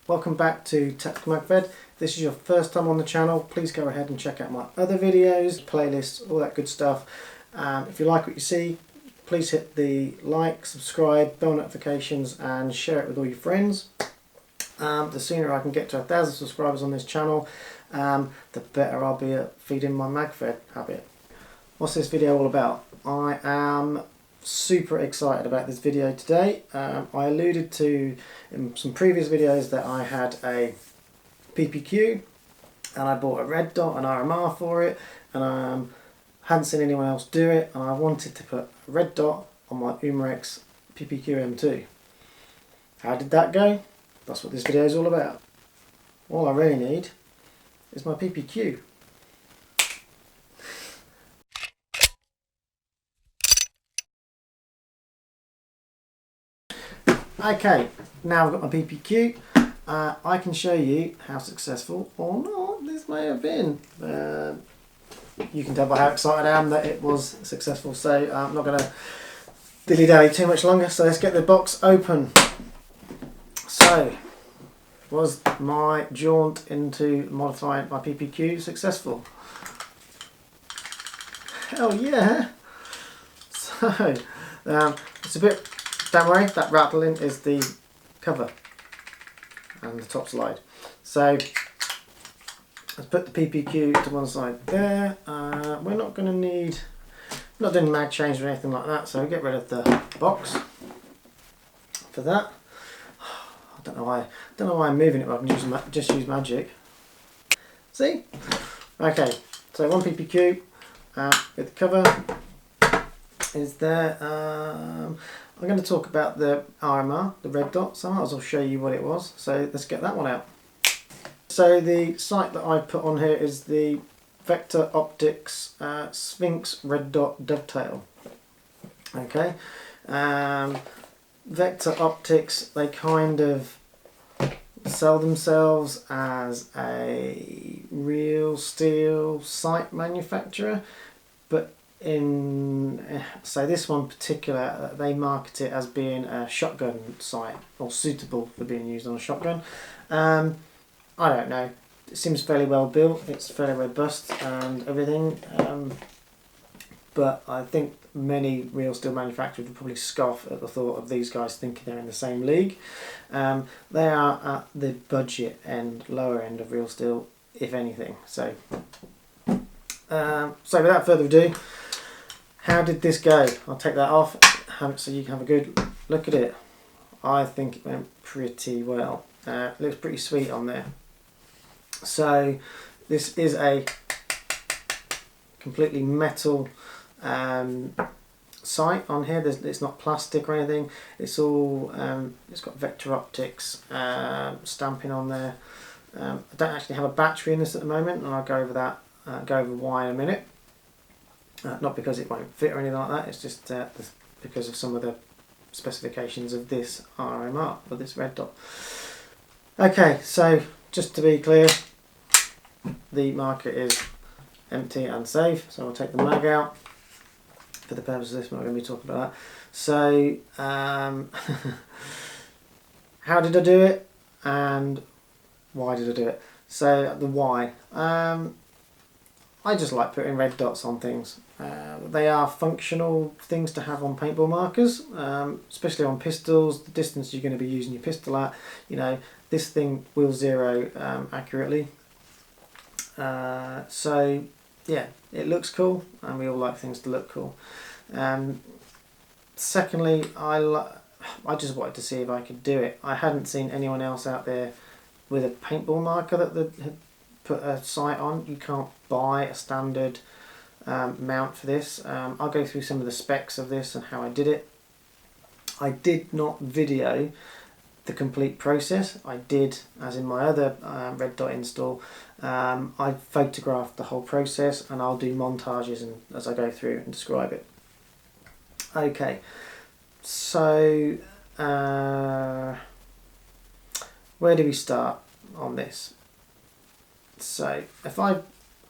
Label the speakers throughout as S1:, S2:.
S1: Welcome back to Tactical Magfed. If this is your first time on the channel, please go ahead and check out my other videos, playlists, all that good stuff. If you like what you see, please hit the like, subscribe, bell notifications and share it with all your friends. The sooner I can get to 1,000 subscribers on this channel, the better I'll be at feeding my Magfed habit. What's this video all about? I am super excited about this video today. I alluded to in some previous videos that I had a PPQ and I bought a red dot and RMR for it, and I hadn't seen anyone else do it, and I wanted to put a red dot on my Umarex PPQ M2. How did that go? That's what this video is all about. All I really need is my PPQ. Okay, now I've got my PPQ. I can show you how successful or not this may have been. You can tell by how excited I am that it was successful, so I'm not going to dilly-dally too much longer, so let's get the box open. So, was my jaunt into modifying my PPQ successful? Hell yeah! So, it's a bit, don't worry, that rattling is the cover and the top slide. So, let's put the PPQ to one side there. We're not going to need, we're not doing mag change or anything like that, so we get rid of the box for that. I don't know why I'm moving it, but I can just use magic. See? Okay, so one PPQ with the cover is there. I'm going to talk about the RMR, the red dot, so I might as well show you what it was. So let's get that one out. So the sight that I put on here is the Vector Optics Sphinx Red Dot Dovetail. Okay, Vector Optics, they kind of sell themselves as a real steel sight manufacturer, but so this one in particular, they market it as being a shotgun sight, or suitable for being used on a shotgun. I don't know, it seems fairly well built, it's fairly robust and everything, but I think many real steel manufacturers would probably scoff at the thought of these guys thinking they're in the same league. They are at the budget end, lower end of real steel, if anything. So without further ado, how did this go? I'll take that off so you can have a good look at it. I think it went pretty well. It looks pretty sweet on there. So this is a completely metal sight on here. It's not plastic or anything. It's all it's got Vector Optics stamping on there. I don't actually have a battery in this at the moment, and I'll go over that. Go over why in a minute. Not because it won't fit or anything like that. It's just because of some of the specifications of this RMR, or this red dot. Okay, so just to be clear, the marker is empty and safe, so I'll take the mag out for the purpose of this. I'm not going to be talking about that. So how did I do it and why did I do it? So the why, I just like putting red dots on things. They are functional things to have on paintball markers, especially on pistols. The distance you're going to be using your pistol at, you know, this thing will zero accurately. So yeah, it looks cool, and we all like things to look cool. Secondly, I just wanted to see if I could do it. I hadn't seen anyone else out there with a paintball marker that had put a sight on. You can't buy a standard mount for this. I'll go through some of the specs of this and how I did it. I did not video the complete process. I did, as in my other red dot install, I photographed the whole process, and I'll do montages as I go through and describe it. Okay, so where do we start on this? So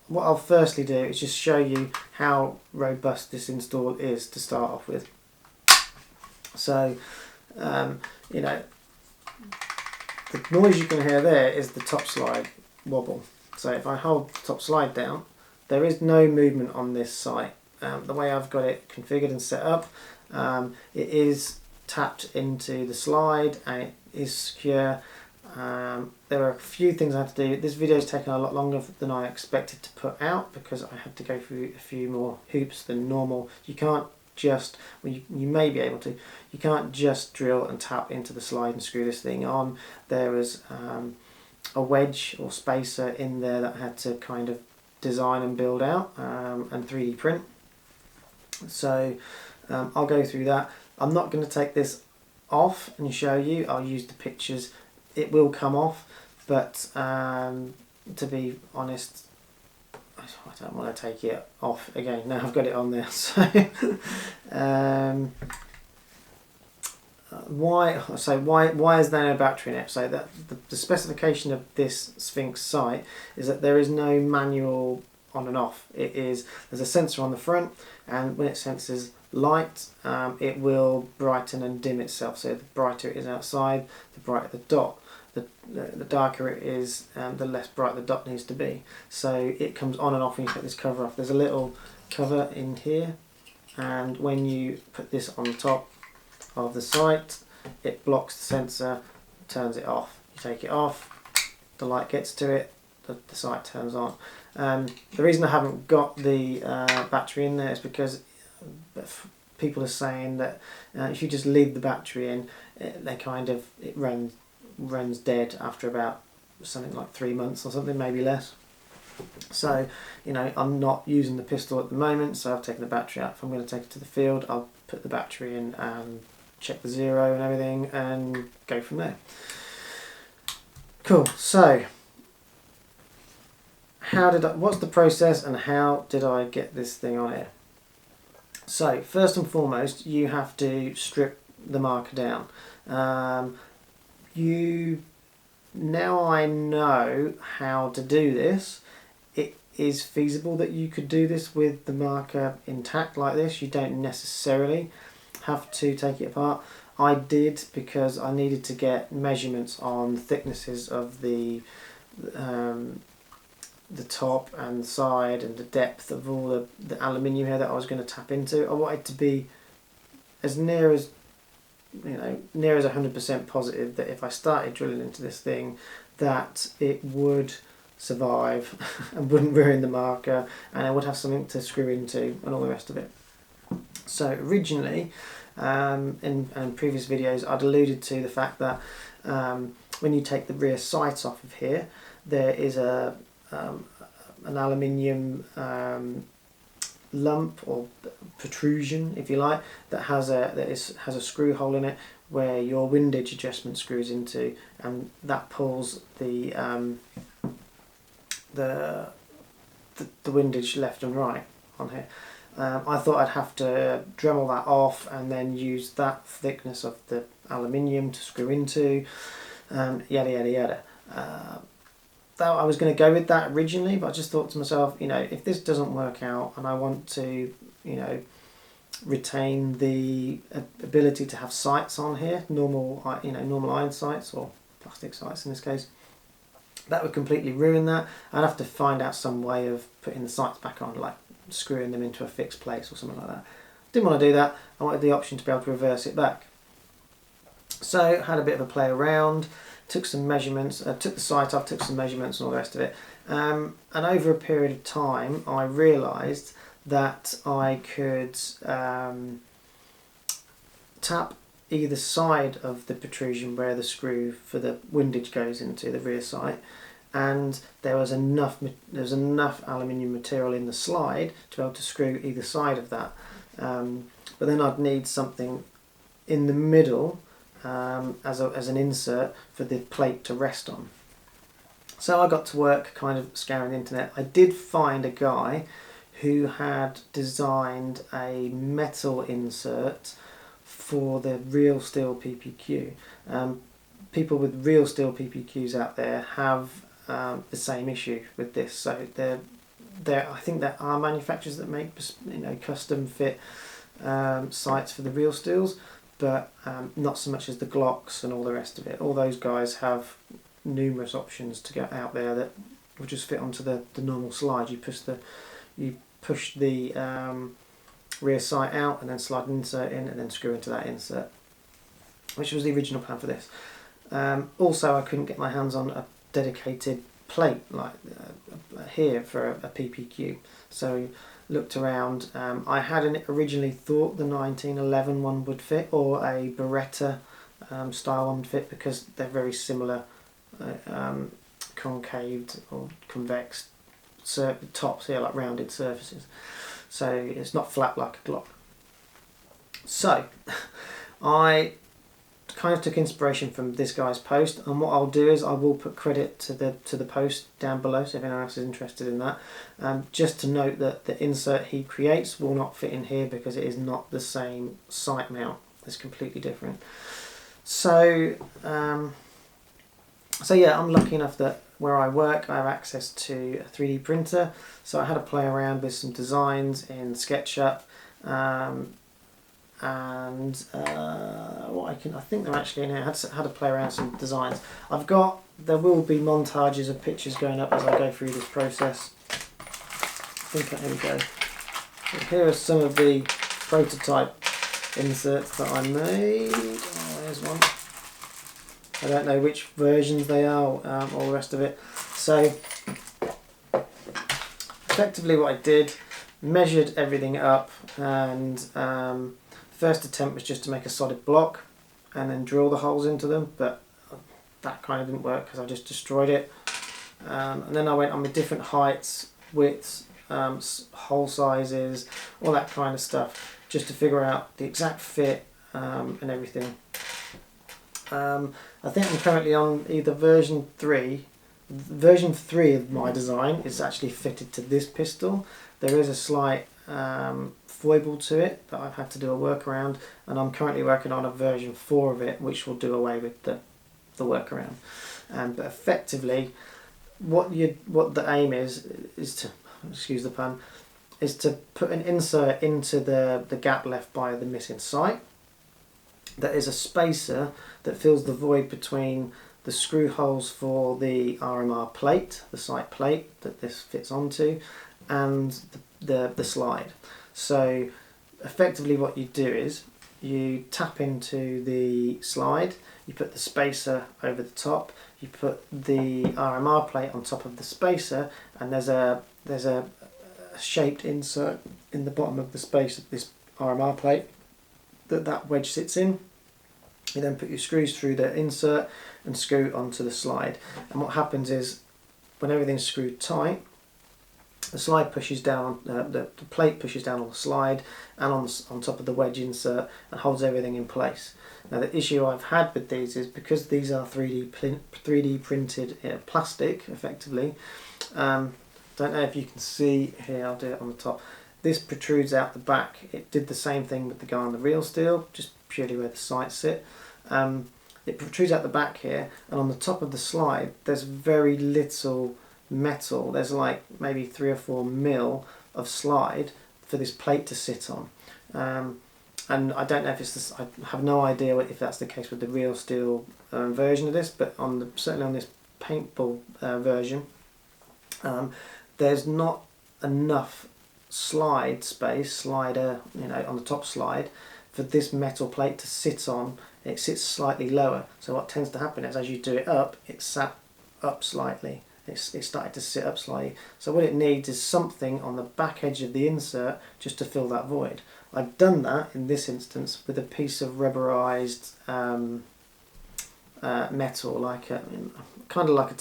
S1: what I'll firstly do is just show you how robust this install is to start off with. So you know, The noise you can hear there is the top slide wobble. So if I hold the top slide down, there is no movement on this sight. The way I've got it configured and set up, it is tapped into the slide and it is secure. There are a few things I had to do. This video has taken a lot longer than I expected to put out because I had to go through a few more hoops than normal. You can't just, well, you may be able to, you can't just drill and tap into the slide and screw this thing on. There was a wedge or spacer in there that I had to kind of design and build out and 3D print. So I'll go through that. I'm not going to take this off and show you. I'll use the pictures. It will come off, but to be honest, I don't want to take it off again. Now I've got it on there. So why is there no battery in it? So that the specification of this Sphinx sight is that there is no manual on and off. There's a sensor on the front, and when it senses light, it will brighten and dim itself. So the brighter it is outside, the brighter the dot. The darker it is, the less bright the dot needs to be. So it comes on and off when you take this cover off. There's a little cover in here, and when you put this on the top of the sight, it blocks the sensor, turns it off. You take it off, the light gets to it, the sight turns on. The reason I haven't got the battery in there is because people are saying that if you just leave the battery in, it runs dead after about something like 3 months or something, maybe less. So, you know, I'm not using the pistol at the moment, so I've taken the battery out. If I'm going to take it to the field, I'll put the battery in and check the zero and everything and go from there. Cool. So what's the process and how did I get this thing on here? So first and foremost, you have to strip the marker down. Now I know how to do this. It is feasible that you could do this with the marker intact like this. You don't necessarily have to take it apart. I did because I needed to get measurements on the thicknesses of the top and the side and the depth of all the aluminium here that I was going to tap into. I wanted to be as near as 100% positive that if I started drilling into this thing that it would survive and wouldn't ruin the marker, and I would have something to screw into and all the rest of it. So originally, in previous videos, I'd alluded to the fact that when you take the rear sights off of here, there is an aluminium lump or protrusion, if you like, that has a screw hole in it where your windage adjustment screws into, and that pulls the windage left and right on here. I thought I'd have to Dremel that off and then use that thickness of the aluminium to screw into, yada yada yada. Though I was going to go with that originally, but I just thought to myself, if this doesn't work out and I want to, retain the ability to have sights on here, normal iron sights or plastic sights in this case, that would completely ruin that. I'd have to find out some way of putting the sights back on, like screwing them into a fixed place or something like that. Didn't want to do that. I wanted the option to be able to reverse it back. So had a bit of a play around, took some measurements, took the sight off, took some measurements and all the rest of it. And over a period of time, I realised that I could tap either side of the protrusion where the screw for the windage goes into the rear sight, and there was enough aluminium material in the slide to be able to screw either side of that. But then I'd need something in the middle as an insert for the plate to rest on. So I got to work kind of scouring the internet. I did find a guy who had designed a metal insert for the real steel PPQ. People with real steel PPQs out there have the same issue with this. So I think there are manufacturers that make custom fit sights for the real steels, but not so much as the Glocks and all the rest of it. All those guys have numerous options to get out there that will just fit onto the normal slide. You push the rear sight out and then slide an insert in and then screw into that insert, which was the original plan for this. Also, I couldn't get my hands on a dedicated plate like here for a PPQ, so looked around. I hadn't originally thought the 1911 one would fit, or a Beretta style one would fit, because they're very similar, concaved or convex tops here, like rounded surfaces, so it's not flat like a Glock. So I kind of took inspiration from this guy's post, and what I'll do is I will put credit to the post down below, so if anyone else is interested in that. Just to note that the insert he creates will not fit in here because it is not the same sight mount. It's completely different. So so yeah, I'm lucky enough that where I work I have access to a 3D printer, so I had to play around with some designs in SketchUp, and I think they're actually in here. I had to play around with some designs. There will be montages of pictures going up as I go through this process. Here we go. So here are some of the prototype inserts that I made. Oh, there's one. I don't know which versions they are, all the rest of it. So effectively what I did, measured everything up, and first attempt was just to make a solid block and then drill the holes into them, but that kind of didn't work because I just destroyed it. And then I went on with different heights, widths, hole sizes, all that kind of stuff, just to figure out the exact fit and everything. I think I'm currently on either version 3. Version 3 of my design is actually fitted to this pistol. There is a slight foible to it that I've had to do a workaround, and I'm currently working on a version 4 of it, which will do away with the workaround. But effectively, what the aim is to, excuse the pun, is to put an insert into the gap left by the missing sight. That is a spacer that fills the void between the screw holes for the RMR plate, the sight plate that this fits onto, and the slide. So effectively what you do is you tap into the slide, you put the spacer over the top, you put the RMR plate on top of the spacer, and there's a shaped insert in the bottom of the space of this RMR plate that wedge sits in. You then put your screws through the insert and screw it onto the slide, and what happens is when everything's screwed tight, the slide pushes down, the plate pushes down on the slide and on top of the wedge insert and holds everything in place. Now the issue I've had with these is because these are 3D printed plastic effectively, don't know if you can see here, I'll do it on the top, this protrudes out the back. It did the same thing with the guy on the real steel, just purely where the sights sit. It protrudes out the back here, and on the top of the slide there's very little metal. There's like maybe 3 or 4 mil of slide for this plate to sit on, and I don't know if it's this, I have no idea if that's the case with the real steel version of this, but certainly on this paintball version, there's not enough slider, on the top slide for this metal plate to sit on. It sits slightly lower, so what tends to happen is as you do it up, it's sat up slightly. It's started to sit up slightly. So what it needs is something on the back edge of the insert just to fill that void. I've done that in this instance with a piece of rubberized metal, like kind of like a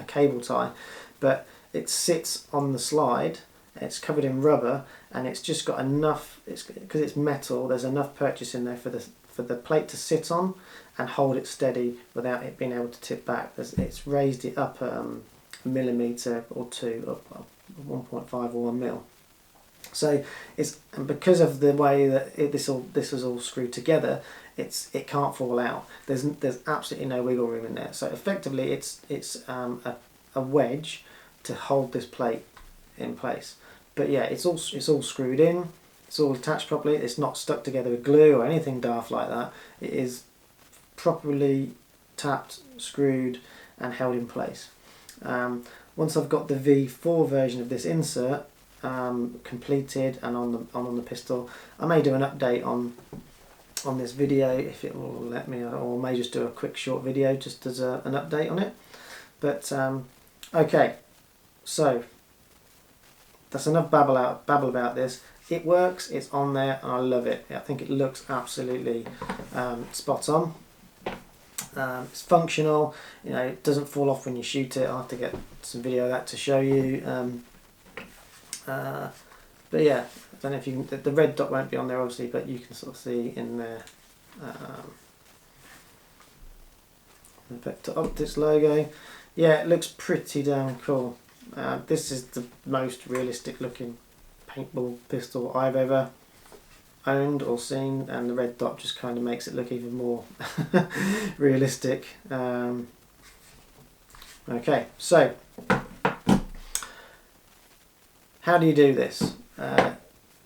S1: cable tie, but it sits on the slide. It's covered in rubber, and it's just got enough. Because it's metal. There's enough purchase in there for the plate to sit on and hold it steady without it being able to tip back. It's raised it up a millimetre or 2, up 1.5 or 1 mil. So and because of the way that this was all screwed together, it can't fall out. There's absolutely no wiggle room in there. So effectively, it's a wedge to hold this plate in place. But yeah, it's all screwed in. It's all attached properly. It's not stuck together with glue or anything daft like that. It is properly tapped, screwed and held in place. Once I've got the V4 version of this insert completed and on the pistol, I may do an update on this video if it will let me, or may just do a quick short video just as an update on it. But okay, so that's enough babble about this. It works, it's on there, and I love it. I think it looks absolutely spot on. It's functional, you know, it doesn't fall off when you shoot it. I'll have to get some video of that to show you. But yeah, I don't know if you can, the red dot won't be on there obviously, but you can sort of see in there the Vector Optics logo. Yeah, it looks pretty damn cool. This is the most realistic looking paintball pistol I've ever owned or seen, and the red dot just kind of makes it look even more realistic. Okay, so how do you do this?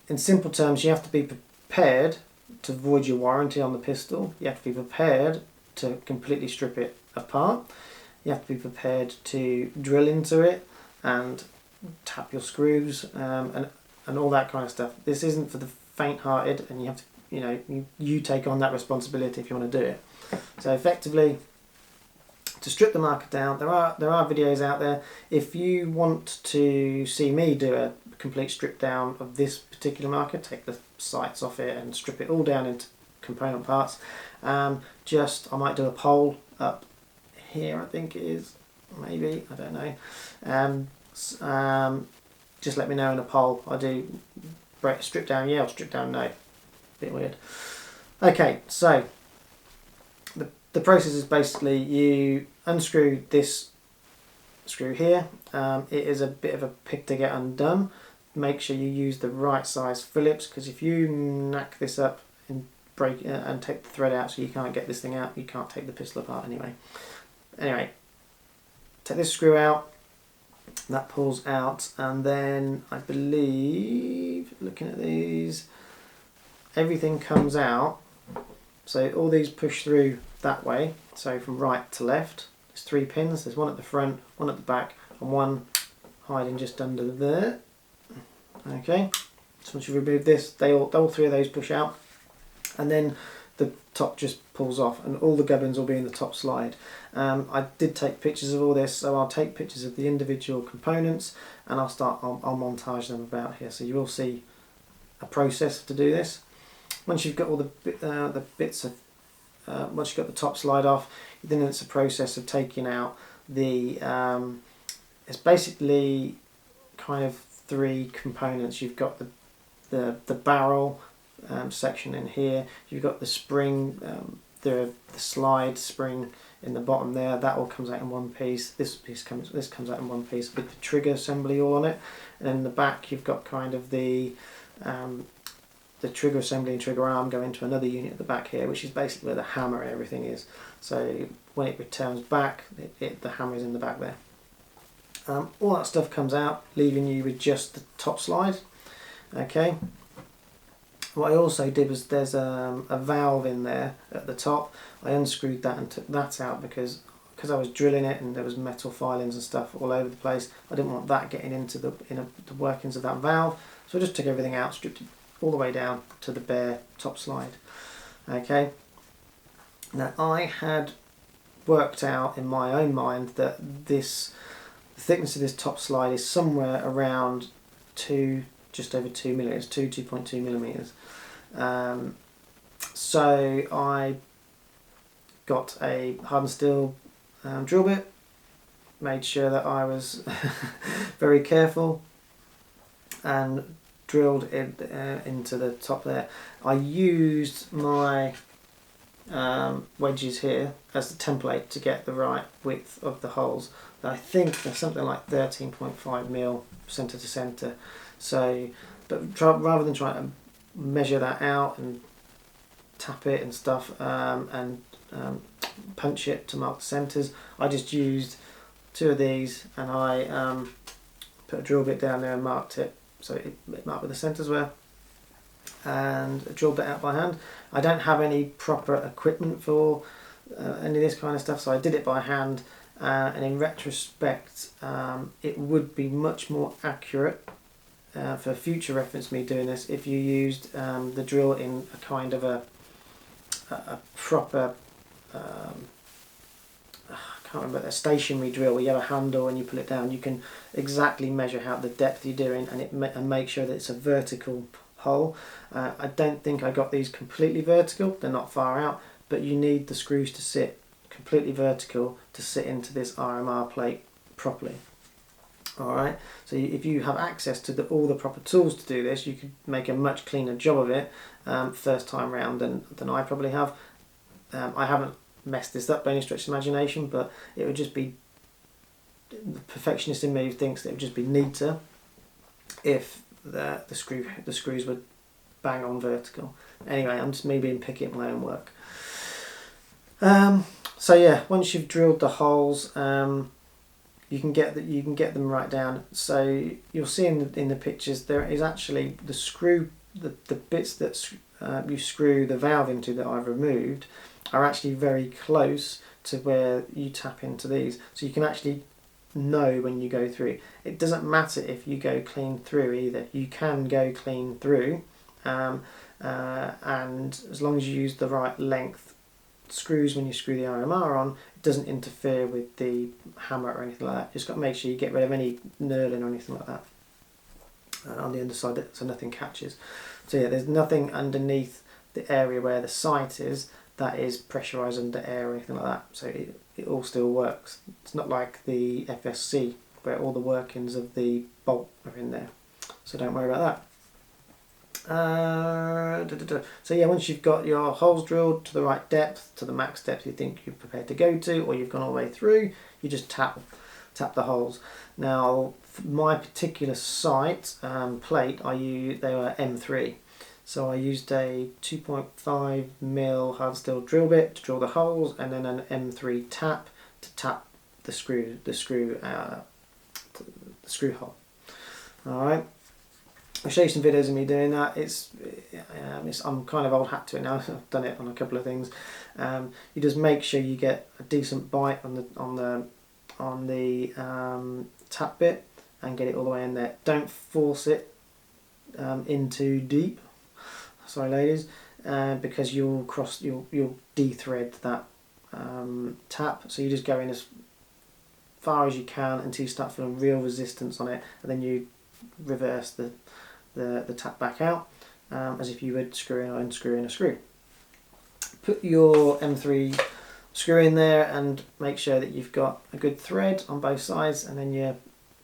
S1: In simple terms, you have to be prepared to void your warranty on the pistol. You have to be prepared to completely strip it apart. You have to be prepared to drill into it and tap your screws and all that kind of stuff. This isn't for the faint-hearted, and you have to, you know, you take on that responsibility if you want to do it. So effectively, to strip the marker down, there are videos out there. If you want to see me do a complete strip down of this particular marker, take the sights off it and strip it all down into component parts, I might do a poll up here, I think it is, maybe, I don't know. Just let me know in a poll. I do strip down, yeah, or strip down, no. Bit weird. Okay, so the process is basically you unscrew this screw here. It is a bit of a pig to get undone. Make sure you use the right size Phillips, because if you knack this up and break and take the thread out so you can't get this thing out, you can't take the pistol apart anyway. Anyway, take this screw out, that pulls out, and then I believe, looking at these, everything comes out. So all these push through that way, so from right to left. There's 3 pins, there's one at the front, one at the back, and one hiding just under there. Okay, so once you remove this, all 3 of those push out, and then the top just pulls off, and all the gubbins will be in the top slide. I did take pictures of all this, so I'll take pictures of the individual components, and I'll montage them about here, so you will see a process to do this. Once you've got all the bits of, once you've got the top slide off, then it's a process of taking out the, it's basically kind of 3 components. You've got the barrel section in here, you've got the spring, the slide spring in the bottom there, that all comes out in one piece. This comes out in one piece with the trigger assembly all on it, and in the back you've got kind of the trigger assembly and trigger arm go into another unit at the back here, which is basically where the hammer and everything is. So when it returns back, the hammer is in the back there. All that stuff comes out, leaving you with just the top slide. Okay. What I also did was there's a valve in there at the top. I unscrewed that and took that out because I was drilling it and there was metal filings and stuff all over the place. I didn't want that getting into the workings of that valve, so I just took everything out, stripped it all the way down to the bare top slide. Okay. Now I had worked out in my own mind that the thickness of this top slide is somewhere around just over 2 millimeters, 2.2 millimeters. So I got a hardened steel drill bit, made sure that I was very careful, and drilled it into the top there. I used my wedges here as the template to get the right width of the holes. I think they're something like 13.5 mil centre to centre. So, but rather than trying to measure that out and tap it and stuff and punch it to mark the centres, I just used 2 of these, and I put a drill bit down there and marked it, so it marked where the centres were. and drilled it out by hand. I don't have any proper equipment for any of this kind of stuff, so I did it by hand, and in retrospect it would be much more accurate for future reference, me doing this, if you used the drill in a kind of a proper I can't remember, a stationary drill where you have a handle and you pull it down. You can exactly measure how the depth you're doing and make sure that it's a vertical hole. I don't think I got these completely vertical, they're not far out, but you need the screws to sit completely vertical to sit into this RMR plate properly. Alright, so if you have access to all the proper tools to do this, you could make a much cleaner job of it first time round than I probably have. I haven't messed this up by any stretch of imagination, but it would just be, the perfectionist in me thinks that it would just be neater if the screws were bang on vertical. Anyway, I'm just me being picky at my own work. So yeah, once you've drilled the holes, you can get them right down. So you'll see in the pictures there is actually the screw, the bits that you screw the valve into that I've removed are actually very close to where you tap into these, so you can actually know when you go through. It doesn't matter if you go clean through either. You can go clean through, and as long as you use the right length screws when you screw the RMR on, it doesn't interfere with the hammer or anything like that. Just got to make sure you get rid of any knurling or anything like that on the underside, so nothing catches. So yeah, there's nothing underneath the area where the sight is that is pressurised under air or anything like that, so it all still works. It's not like the FSC where all the workings of the bolt are in there, so don't worry about that. So yeah, once you've got your holes drilled to the right depth, to the max depth you think you're prepared to go to, or you've gone all the way through, you just tap the holes. Now for my particular site plate, they were M3. So I used a 2.5mm hard steel drill bit to drill the holes, and then an M3 tap to tap the screw hole. All right, I'll show you some videos of me doing that. I'm kind of old hat to it now. I've done it on a couple of things. You just make sure you get a decent bite on the tap bit and get it all the way in there. Don't force it in too deep. Sorry ladies, because you'll de-thread that tap, so you just go in as far as you can until you start feeling real resistance on it, and then you reverse the tap back out as if you would screw in or unscrew in a screw. Put your M3 screw in there and make sure that you've got a good thread on both sides, and then you're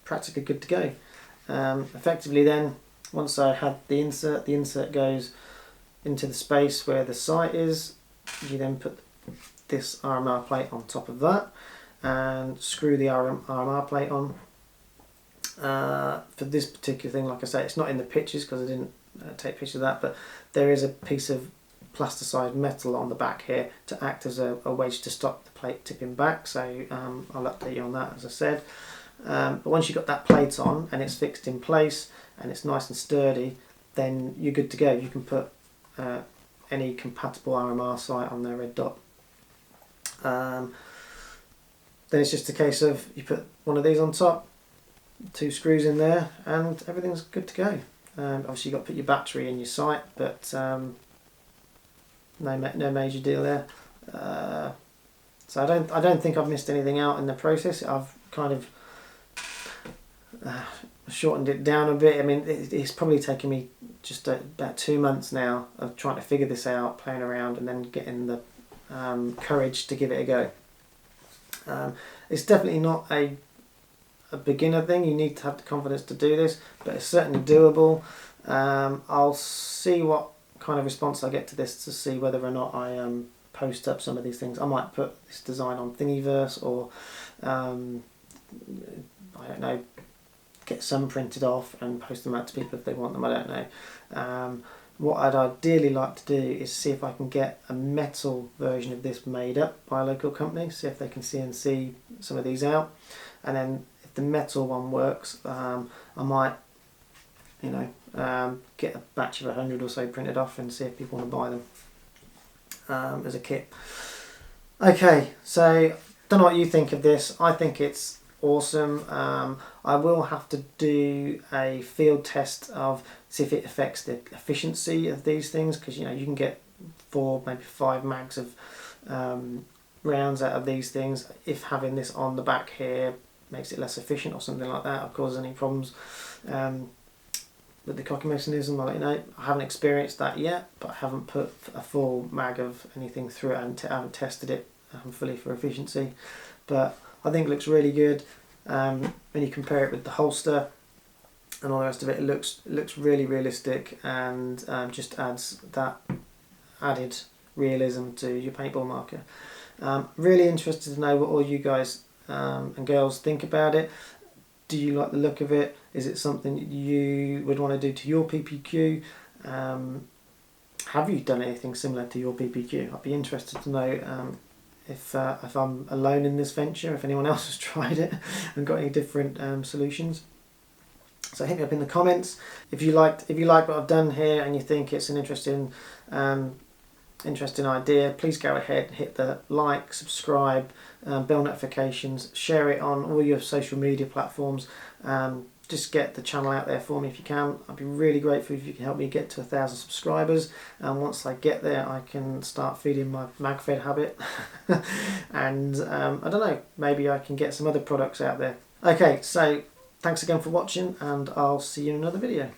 S1: practically good to go. Effectively then, once I had the insert goes into the space where the sight is. You then put this RMR plate on top of that and screw the RMR plate on. For this particular thing, like I say, it's not in the pictures because I didn't take pictures of that, but there is a piece of plasticized metal on the back here to act as a wedge to stop the plate tipping back, so I'll update you on that as I said. But once you've got that plate on and it's fixed in place and it's nice and sturdy, then you're good to go. You can put any compatible RMR sight on their red dot. Then it's just a case of you put one of these on top, 2 screws in there, and everything's good to go. Obviously you've got to put your battery in your sight, but no major deal there. So I don't think I've missed anything out in the process. I've kind of shortened it down a bit. I mean, it's probably taken me just about 2 months now of trying to figure this out, playing around, and then getting the courage to give it a go. It's definitely not a beginner thing. You need to have the confidence to do this, but it's certainly doable. I'll see what kind of response I get to this to see whether or not I post up some of these things. I might put this design on Thingiverse, or I don't know, get some printed off and post them out to people if they want them. I don't know. What I'd ideally like to do is see if I can get a metal version of this made up by a local company, see if they can CNC some of these out, and then if the metal one works, I might you know, get a batch of 100 or so printed off and see if people want to buy them as a kit. Okay, so don't know what you think of this. I think it's awesome. I will have to do a field test of see if it affects the efficiency of these things, because you know you can get 4, maybe 5 mags of rounds out of these things. If having this on the back here makes it less efficient or something like that, or causes any problems with the cocking mechanism, I'll let you know. I haven't experienced that yet, but I haven't put a full mag of anything through it and I haven't tested it fully for efficiency. But I think it looks really good. When you compare it with the holster and all the rest of it, it looks really realistic, and just adds that added realism to your paintball marker. Really interested to know what all you guys and girls think about it. Do you like the look of it? Is it something you would want to do to your PPQ? Have you done anything similar to your PPQ? I'd be interested to know if I'm alone in this venture, if anyone else has tried it and got any different solutions. So hit me up in the comments if you like what I've done here and you think it's an interesting idea. Please go ahead, hit the like, subscribe, bell notifications, share it on all your social media platforms. Just get the channel out there for me if you can. I'd be really grateful if you can help me get to 1,000 subscribers, and once I get there I can start feeding my Magfed habit and I don't know, maybe I can get some other products out there. Okay, so thanks again for watching, and I'll see you in another video.